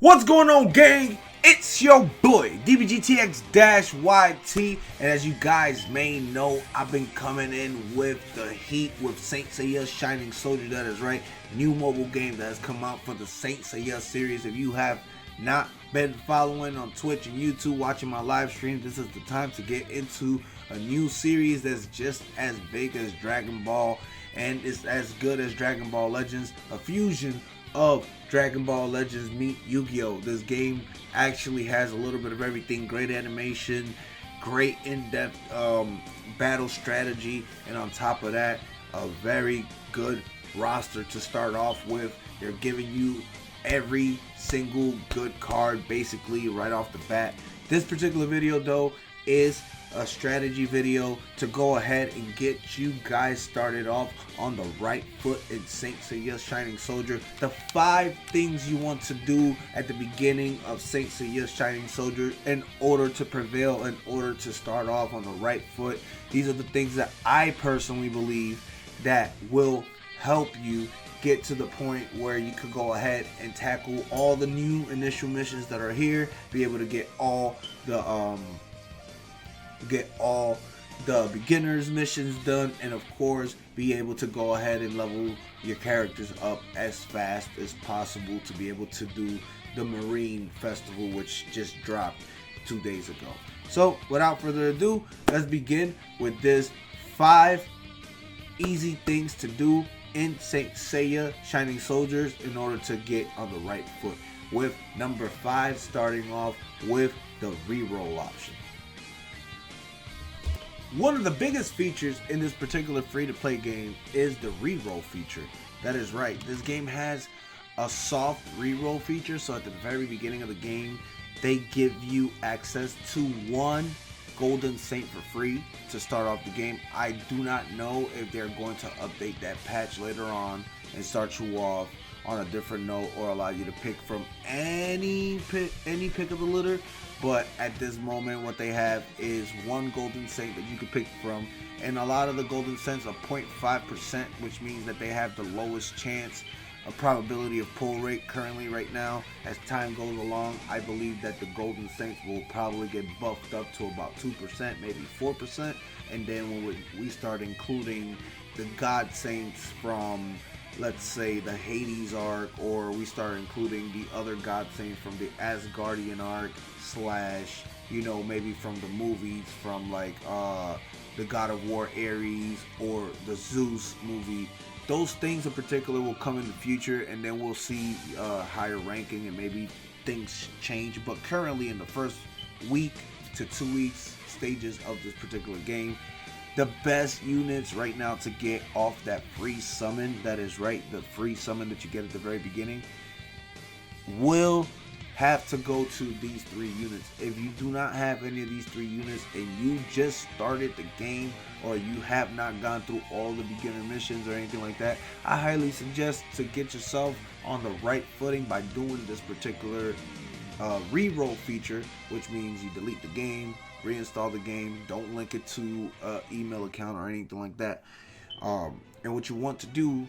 What's going on, gang? It's your boy DBGTX-YT, and as you guys may know, I've been coming in with the heat with Saint Seiya Shining Soldier. That is right, new mobile game that has come out for the Saint Seiya series. If you have not been following on Twitch and YouTube, watching my live stream, this is the time to get into a new series that's just as big as Dragon Ball and is as good as Dragon Ball Legends, a fusion of Dragon Ball Legends meet Yu-Gi-Oh! This game actually has a little bit of everything: great animation, great in-depth battle strategy, and on top of that, a very good roster to start off with. They're giving you every single good card basically right off the bat. This particular video though is a strategy video to go ahead and get you guys started off on the right foot in Saint Seiya Shining Soldier. The 5 things you want to do at the beginning of Saint Seiya Shining Soldier in order to prevail, in order to start off on the right foot. These are the things that I personally believe that will help you get to the point where you could go ahead and tackle all the new initial missions that are here, be able to get all the beginners missions done, and of course be able to go ahead and level your characters up as fast as possible to be able to do the Marine Festival, which just dropped 2 days ago. So without further ado, let's begin with this 5 easy things to do in Saint Seiya Shining Soldiers in order to get on the right foot, with number 5 starting off with the reroll option. One of the biggest features in this particular free-to-play game is the reroll feature. That is right, this game has a soft reroll feature, so at the very beginning of the game they give you access to 1 Golden Saint for free to start off the game. I do not know if they're going to update that patch later on and start you off on a different note or allow you to pick from any pick of the litter, but at this moment what they have is 1 Golden Saint that you can pick from, and a lot of the Golden Saints are 0.5%, which means that they have the lowest chance of probability of pull rate currently right now. As time goes along, I believe that the Golden Saints will probably get buffed up to about 2%, maybe 4%, and then when we start including the God Saints from, let's say, the Hades arc, or we start including the other God Saints from the Asgardian arc, slash, you know, maybe from the movies, from like the God of War Ares or the Zeus movie. Those things in particular will come in the future, and then we'll see higher ranking and maybe things change. But currently in the first week to 2 weeks stages of this particular game, the best units right now to get off that free summon, that is right, the free summon that you get at the very beginning, will have to go to these 3 units. If you do not have any of these 3 units and you just started the game, or you have not gone through all the beginner missions or anything like that, I highly suggest to get yourself on the right footing by doing this particular reroll feature, which means you delete the game, reinstall the game, don't link it to an email account or anything like that, and what you want to do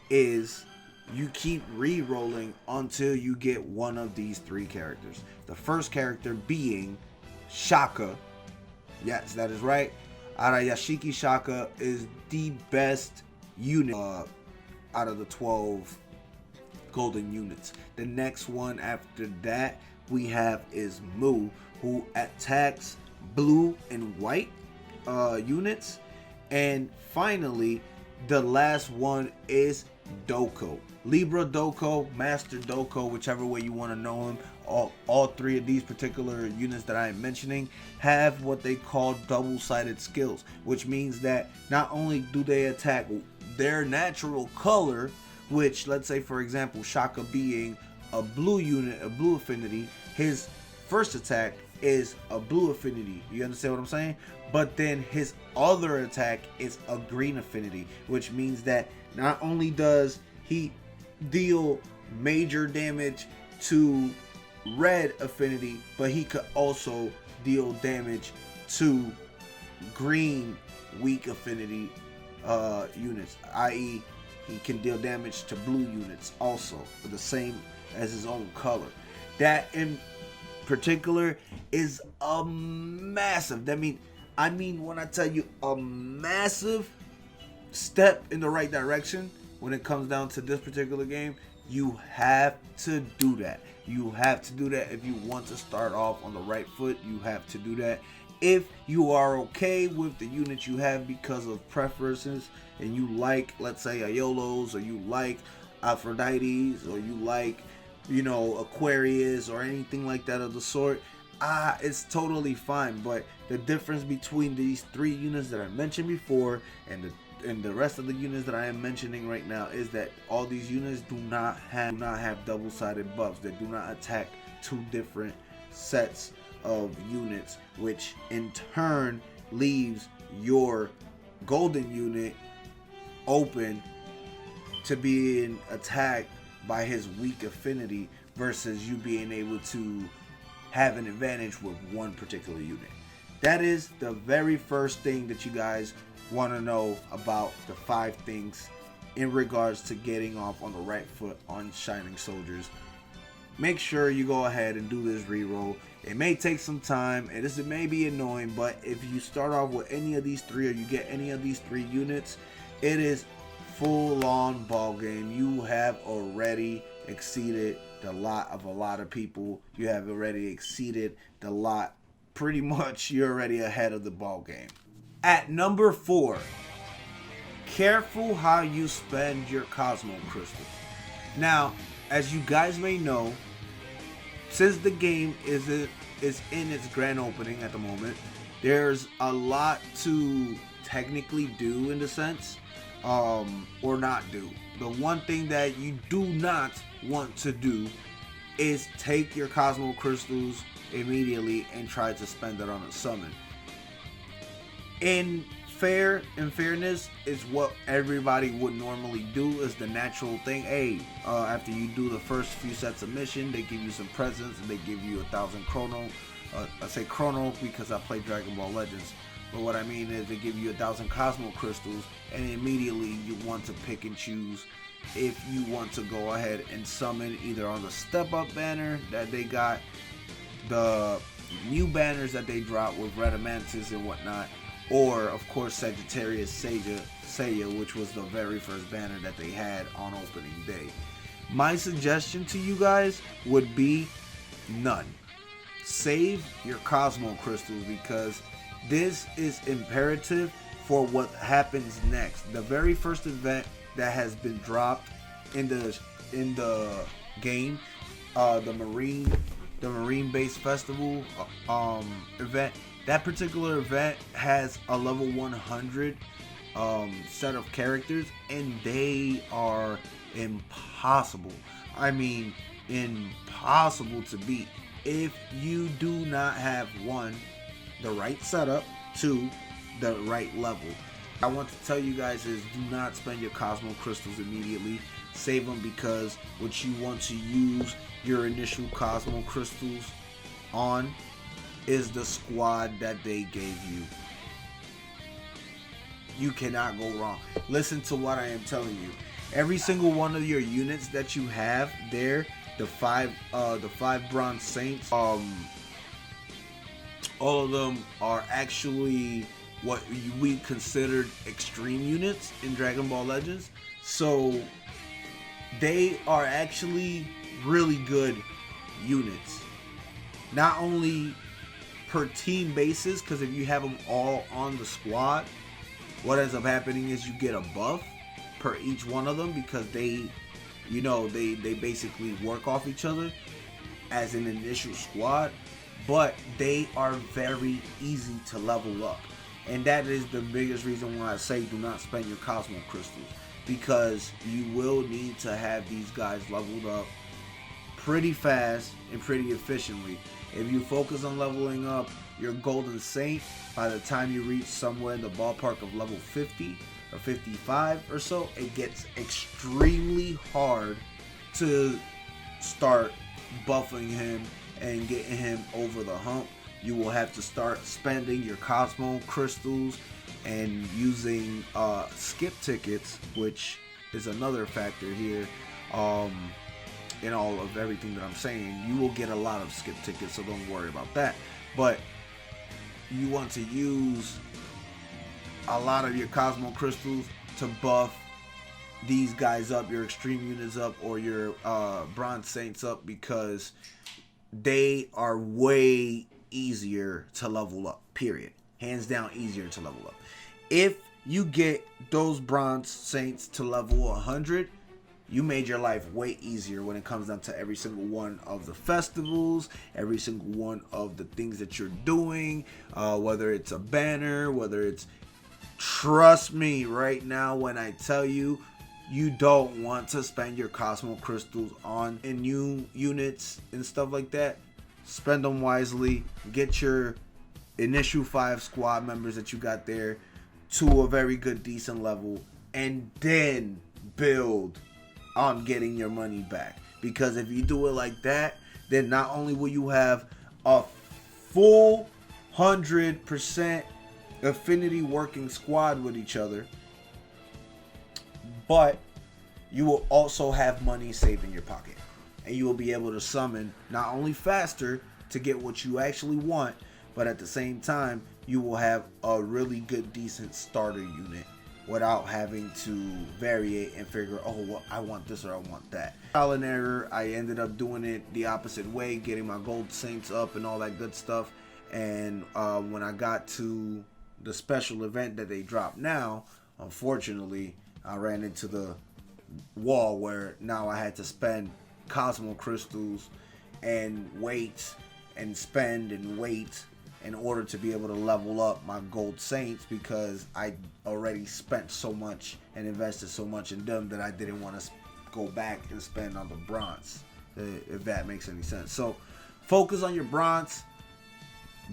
is you keep re-rolling until you get one of these 3 characters. The first character being Shaka. Yes, that is right. Arayashiki Shaka is the best unit out of the 12 golden units. The next one after that we have is Mu, who attacks blue and white units. And finally, the last one is Doko. Libra Doko, Master Doko, whichever way you want to know him. All 3 of these particular units that I am mentioning have what they call double-sided skills, which means that not only do they attack their natural color, which, let's say for example, Shaka being a blue unit, a blue affinity, his first attack is a blue affinity. You understand what I'm saying? But then his other attack is a green affinity, which means that not only does he deal major damage to red affinity, but he could also deal damage to green weak affinity units, i.e. he can deal damage to blue units also, with the same as his own color. That in particular is a massive. I mean when I tell you a massive step in the right direction when it comes down to this particular game. You have to do that. You have to do that if you want to start off on the right foot. You have to do that. If you are okay with the units you have because of preferences and you like, let's say, Aiolos, or you like Aphrodites, or you like, you know, Aquarius or anything like that of the sort, it's totally fine. But the difference between these 3 units that I mentioned before and the rest of the units that I am mentioning right now is that all these units do not have double-sided buffs. They do not attack 2 different sets of units, which in turn leaves your golden unit open to being attacked by his weak affinity versus you being able to have an advantage with one particular unit. That is the very first thing that you guys want to know about the 5 things in regards to getting off on the right foot on Shining Soldiers. Make sure you go ahead and do this reroll. It may take some time and this may be annoying, but if you start off with any of these 3 or you get any of these 3 units, it is full-on ball game. You have already exceeded the lot of a lot of people. You have already exceeded the lot. Pretty much you're already ahead of the ball game. At number 4, careful how you spend your Cosmo Crystals. Now, as you guys may know, since the game is in its grand opening at the moment, there's a lot to technically do in the sense, or not do. The one thing that you do not want to do is take your Cosmo Crystals immediately and try to spend it on a summon. In fairness, is what everybody would normally do, is the natural thing. Hey, after you do the first few sets of mission, they give you some presents and they give you 1,000 chrono. I say chrono because I play Dragon Ball Legends, but what I mean is they give you 1,000 Cosmo Crystals, and immediately you want to pick and choose if you want to go ahead and summon either on the step up banner that they got, the new banners that they dropped with Radamantis and whatnot, or of course Sagittarius Seiya, which was the very first banner that they had on opening day. My suggestion to you guys would be none. Save your Cosmo Crystals, because this is imperative for what happens next. The very first event that has been dropped in the game, the Marine Base Festival event. That particular event has a level 100 set of characters, and they are impossible. I mean, impossible to beat if you do not have, 1, the right setup, 2, the right level. I want to tell you guys is do not spend your Cosmo Crystals immediately. Save them, because what you want to use your initial Cosmo Crystals on is the squad that they gave you. You cannot go wrong. Listen to what I am telling you. Every single one of your units that you have there, the five Bronze Saints, all of them are actually what we considered extreme units in Dragon Ball Legends. So they are actually really good units. Not only per team basis, because if you have them all on the squad, what ends up happening is you get a buff per each one of them, because they basically work off each other as an initial squad, but they are very easy to level up. And that is the biggest reason why I say do not spend your Cosmo Crystals, because you will need to have these guys leveled up pretty fast and pretty efficiently. If you focus on leveling up your Golden Saint, by the time you reach somewhere in the ballpark of level 50 or 55 or so, it gets extremely hard to start buffing him and getting him over the hump. You will have to start spending your Cosmo Crystals and using skip tickets, which is another factor here. in all of everything that I'm saying. You will get a lot of skip tickets, so don't worry about that. But you want to use a lot of your Cosmo Crystals to buff these guys up, your extreme units up, or your Bronze Saints up, because they are way easier to level up, period. Hands down easier to level up. If you get those Bronze Saints to level 100, you made your life way easier when it comes down to every single one of the festivals, every single one of the things that you're doing, whether it's a banner, whether it's... Trust me right now when I tell you, you don't want to spend your Cosmo Crystals on new units and stuff like that. Spend them wisely. Get your initial 5 squad members that you got there to a very good, decent level, and then build on getting your money back. Because if you do it like that, then not only will you have a full 100% affinity working squad with each other, but you will also have money saved in your pocket, and you will be able to summon not only faster to get what you actually want, but at the same time you will have a really good, decent starter unit without having to variate and figure, oh, well, I want this or I want that. Trial and error, I ended up doing it the opposite way, getting my gold saints up and all that good stuff. And when I got to the special event that they drop now, unfortunately, I ran into the wall where now I had to spend Cosmo Crystals and wait and spend and wait in order to be able to level up my gold saints, because I already spent so much and invested so much in them that I didn't want to go back and spend on the bronze, if that makes any sense. So focus on your bronze,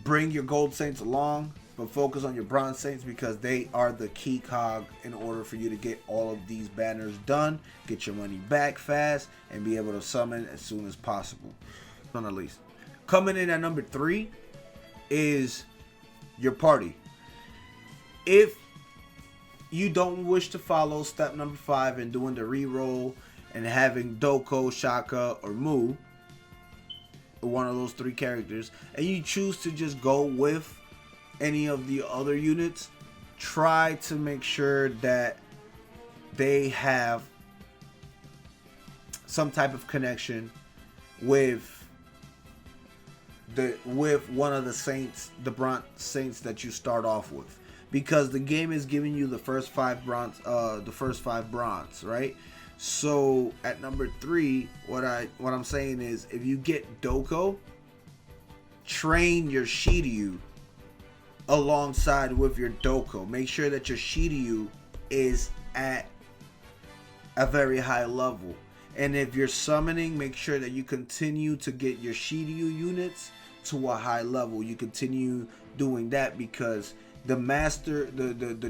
bring your gold saints along, but focus on your bronze saints, because they are the key cog in order for you to get all of these banners done, get your money back fast, and be able to summon as soon as possible. Not at least. Coming in at number 3 is your party. If you don't wish to follow step number 5 and doing the reroll and having Doko, Shaka, or Mu, one of those 3 characters, and you choose to just go with any of the other units, try to make sure that they have some type of connection with one of the saints, the bronze saints that you start off with, because the game is giving you the first 5 bronze, right? So at number 3, what I'm saying is, if you get Doko, train your Shiryu alongside with your Doko. Make sure that your Shiryu is at a very high level. And if you're summoning, make sure that you continue to get your Shiryu units to a high level. You continue doing that, because the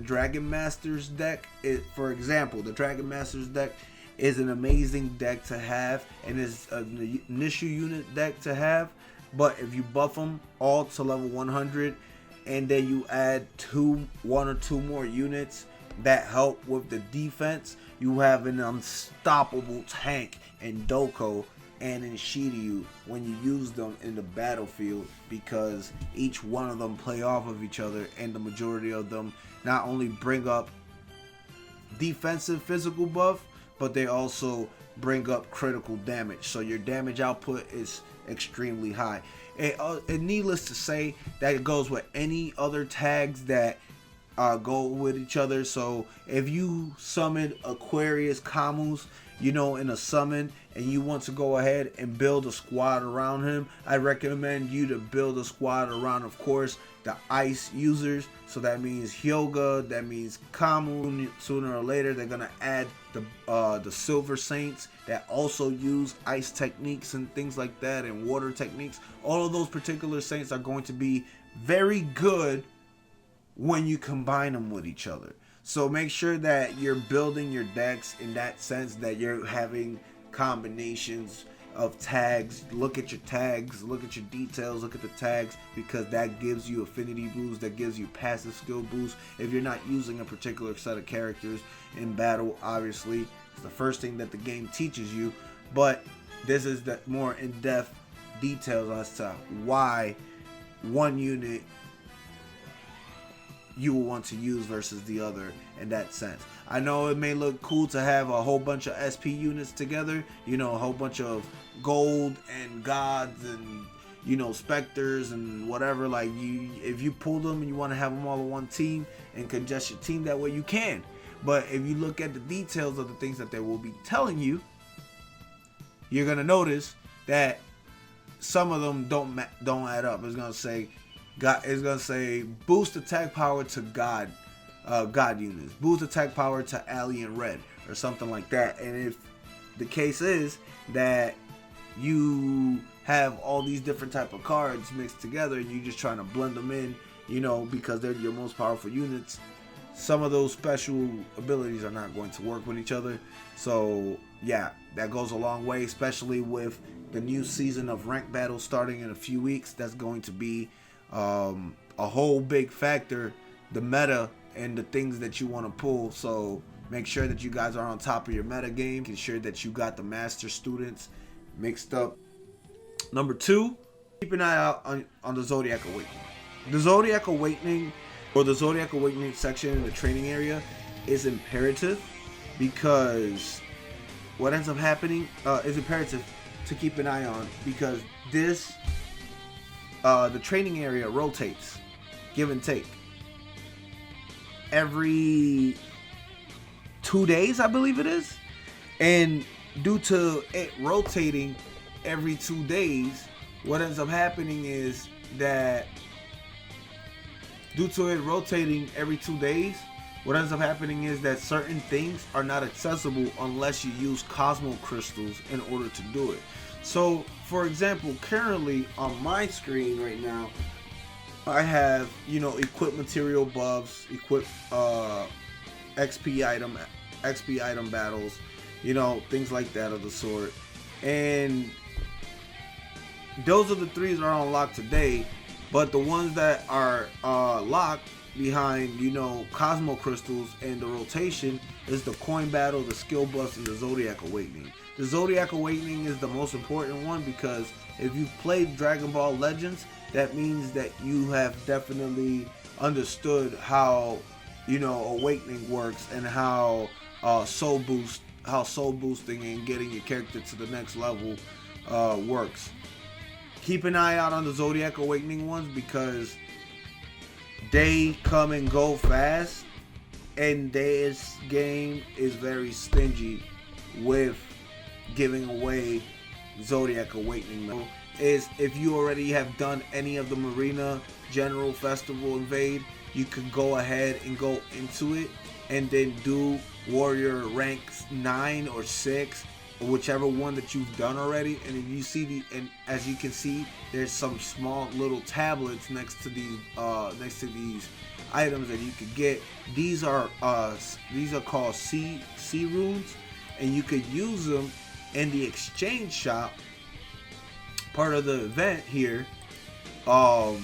Dragon Masters deck, for example, the Dragon Masters deck is an amazing deck to have, and is an initial unit deck to have. But if you buff them all to level 100, and then you add 1 or 2 more units that help with the defense, you have an unstoppable tank in Doko and in Shiryu when you use them in the battlefield, because each one of them play off of each other, and the majority of them not only bring up defensive physical buff, but they also bring up critical damage. So your damage output is extremely high. And needless to say, that it goes with any other tags that go with each other. So if you summon Aquarius Camus, in a summon, and you want to go ahead and build a squad around him, I recommend you to build a squad around, of course, the ice users. So that means Hyoga, that means Camus. Sooner or later, they're gonna add the Silver Saints that also use ice techniques and things like that, and water techniques. All of those particular saints are going to be very good when you combine them with each other. So make sure that you're building your decks in that sense, that you're having combinations of tags. Look at your tags, look at your details, look at the tags, because that gives you affinity boost, that gives you passive skill boost. If you're not using a particular set of characters in battle, obviously it's the first thing that the game teaches you, but this is the more in-depth details as to why one unit you will want to use versus the other in that sense. I know it may look cool to have a whole bunch of SP units together, you know, a whole bunch of gold and gods and, you know, specters and whatever. Like, if you pull them and you want to have them all on one team and congest your team that way, you can. But if you look at the details of the things that they will be telling you, you're gonna notice that some of them don't add up. It's gonna say boost attack power to God units, boost attack power to Alien Red, or something like that. And if the case is that you have all these different type of cards mixed together and you're just trying to blend them in, you know, because they're your most powerful units, some of those special abilities are not going to work with each other. So yeah, that goes a long way, especially with the new season of ranked battles starting in a few weeks. That's going to be a whole big factor, the meta and the things that you want to pull. So make sure that you guys are on top of your meta game. Ensure that you got the master students mixed up. Number 2, keep an eye out on the Zodiac Awakening. The Zodiac Awakening, or the Zodiac Awakening section in the training area, is imperative, because what ends up happening is imperative to keep an eye on, because this the training area rotates, give and take, every 2 days, I believe it is. And due to it rotating every 2 days, what ends up happening is that certain things are not accessible unless you use Cosmo Crystals in order to do it. So, for example, currently on my screen right now, I have, you know, equip material buffs, equip XP item battles, you know, things like that of the sort. And those are the 3s that are unlocked today. But the ones that are locked behind, you know, Cosmo Crystals and the rotation is the coin battle, the skill buffs, and the Zodiac Awakening. The Zodiac Awakening is the most important one, because if you've played Dragon Ball Legends, that means that you have definitely understood how, you know, Awakening works, and how soul boosting and getting your character to the next level works. Keep an eye out on the Zodiac Awakening ones, because they come and go fast, and this game is very stingy with giving away Zodiac Awakening. Is if you already have done any of the Marina General Festival Invade, you can go ahead and go into it and then do Warrior ranks 9 or 6, or whichever one that you've done already. And if you see and as you can see, there's some small little tablets next to these items that you could get. These are called C runes, and you could use them in the exchange shop, part of the event here, to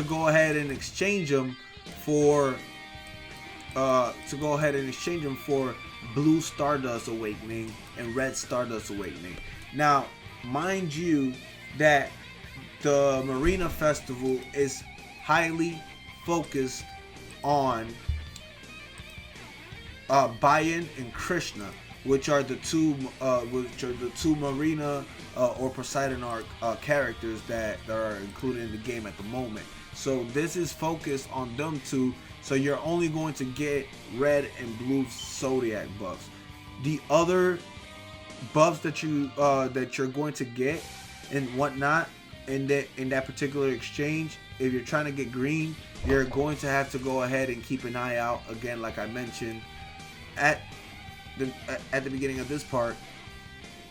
go ahead and exchange them for Blue Stardust Awakening and Red Stardust Awakening. Now, mind you that the Marina Festival is highly focused on Bayan and Krishna, which are the two Marina or Poseidon Arc characters that are included in the game at the moment. So this is focused on them two. So you're only going to get red and blue Zodiac buffs. The other buffs that you're going to get and whatnot in that particular exchange, if you're trying to get green, you're going to have to go ahead and keep an eye out, again, like I mentioned at the beginning of this part,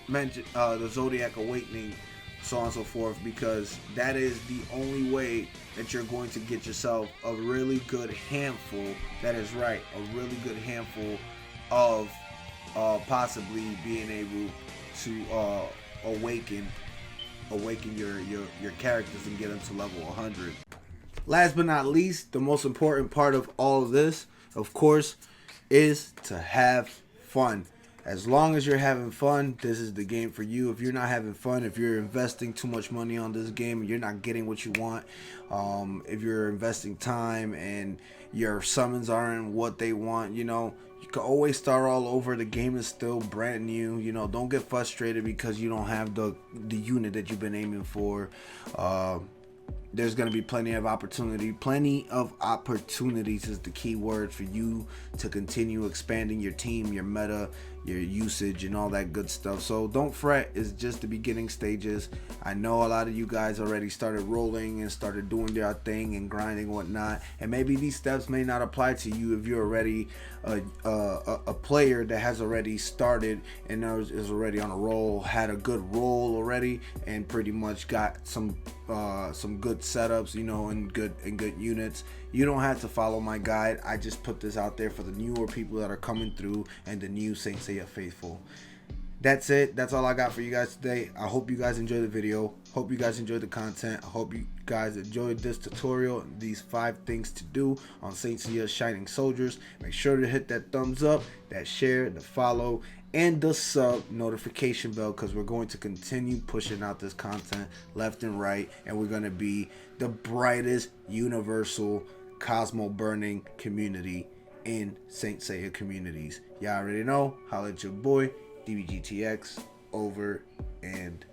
the Zodiac Awakening, so on and so forth, because that is the only way that you're going to get yourself a really good handful. That is right, a really good handful of possibly being able to awaken your characters and get them to level 100. Last but not least, the most important part of all of this, of course, is to have fun. As long as you're having fun, this is the game for you. If you're not having fun, if you're investing too much money on this game and you're not getting what you want, if you're investing time and your summons aren't what they want, you know, you can always start all over. The game is still brand new. You know, don't get frustrated because you don't have the unit that you've been aiming for. There's going to be plenty of opportunity. Plenty of opportunities is the key word for you to continue expanding your team, your meta, your usage, and all that good stuff. So don't fret. It's just the beginning stages. I know a lot of you guys already started rolling and started doing their thing and grinding and whatnot. And maybe these steps may not apply to you if you're already a player that has already started and is already on a roll, had a good roll already, and pretty much got some good setups, you know, and good units. You don't have to follow my guide. I just put this out there for the newer people that are coming through and the new Saint Seiya faithful. That's it. That's all I got for you guys today. I hope you guys enjoyed the video. Hope you guys enjoyed the content. I hope you guys enjoyed this tutorial, these 5 things to do on Saint Seiya's Shining Soldiers. Make sure to hit that thumbs up, that share, the follow, and the sub notification bell, because we're going to continue pushing out this content left and right, and we're going to be the brightest universal Cosmo burning community in Saint Seiya communities. Y'all already know. Holla at your boy, DBGTX, over and